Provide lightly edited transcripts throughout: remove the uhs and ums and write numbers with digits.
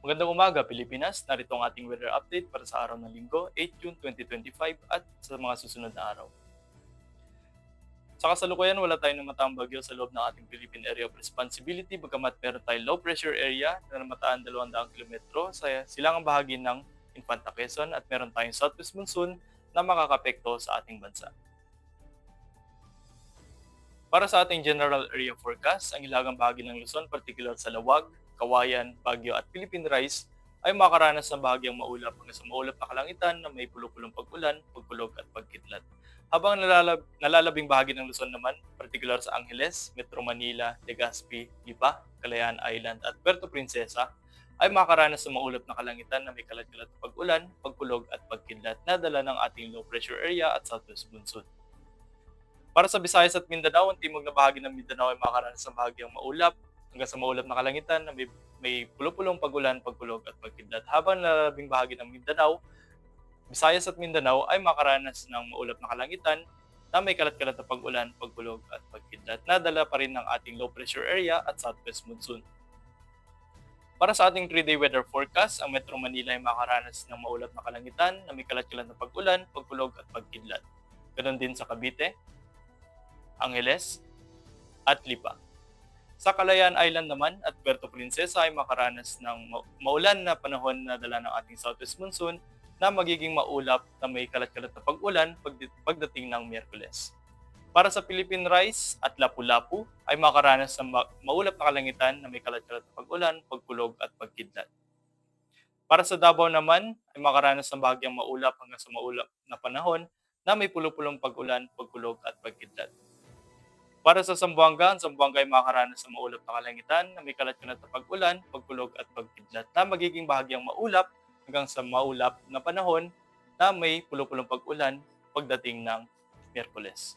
Magandang umaga, Pilipinas. Narito ang ating weather update para sa araw ng Linggo, 8 June 2025 at sa mga susunod na araw. Sa kasalukuyan, wala tayong namatang bagyo sa loob ng ating Philippine Area of Responsibility bagamat meron tayong low pressure area na namataan 200 kilometro sa silangang bahagi ng Infanta Quezon at meron tayong southwest monsoon na makakapekto sa ating bansa. Para sa ating general area forecast, ang hilagang bahagi ng Luzon, particular sa Lawag, Kawayan, Baguio at Philippine Rice, ay makaranas ng bahagyang maulap hanggang sa maulap na kalangitan na may pulupulong pag-ulan, pagkulog at pagkidlat. Habang nalalabing bahagi ng Luzon naman, particular sa Angeles, Metro Manila, Legazpi, Lipa, Calayan Island at Puerto Princesa, ay makaranas ng maulap na kalangitan na may kalat-kalat na pag-ulan, pagkulog at pagkidlat na dala ng ating low pressure area at southwest monsoon. Para sa Visayas at Mindanao, ang timog na bahagi ng Mindanao ay makakaranas ng bahagyang maulap hanggang sa maulap na kalangitan na may pulupulong pag-ulan, pagkulog at pagkidlat. Habang lalabing bahagi ng Mindanao, Visayas at Mindanao ay makaranas ng maulap na kalangitan na may kalat-kalat na pag-ulan, pagkulog at pagkidlat na dala pa rin ng ating low pressure area at southwest monsoon. Para sa ating 3-day weather forecast, ang Metro Manila ay makaranas ng maulap na kalangitan na may kalat-kalat na pag-ulan, pagkulog at pagkidlat. Ganon din sa Cavite, Angeles, at Lipa. Sa Calayan Island naman at Puerto Princesa ay makaranas ng maulan na panahon na dala ng ating southwest monsoon na magiging maulap na may kalat-kalat na pag-ulan pagdating ng Miyerkules. Para sa Philippine Rice at Lapu-Lapu ay makaranas ng maulap na kalangitan na may kalat-kalat na pag-ulan, pagkulog at pagkidlat. Para sa Davao naman ay makaranas ng bahagyang maulap hanggang sa maulap na panahon na may pulupulong pag-ulan, pagkulog at pagkidlat. Para sa Zamboanga, ang Zamboanga ay makakaranas ng maulap na kalangitan na may kalat-kalat na pag-ulan, pagkulog at pagkidlat na magiging bahagyang maulap hanggang sa maulap na panahon na may pulupulong pag-ulan pagdating ng Miyerkules.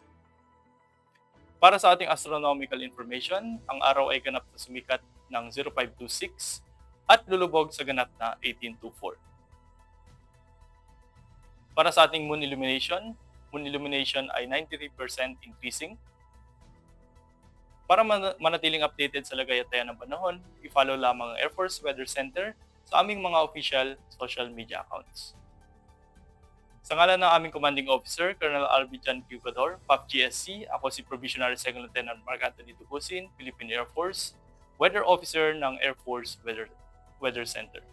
Para sa ating astronomical information, ang araw ay ganap na sumikat ng 0526 at lulubog sa ganap na 1824. Para sa ating moon illumination ay 93% increasing. Para manatiling updated sa lagayataan ng panahon, i-follow lamang ang Air Force Weather Center sa aming mga official social media accounts. Sa ngalan ng aming Commanding Officer, Colonel Albijan Cucador, PAP-GSC, ako si Probationary Second Lieutenant Mark Anthony Tubusin, Philippine Air Force, Weather Officer ng Air Force Weather Center.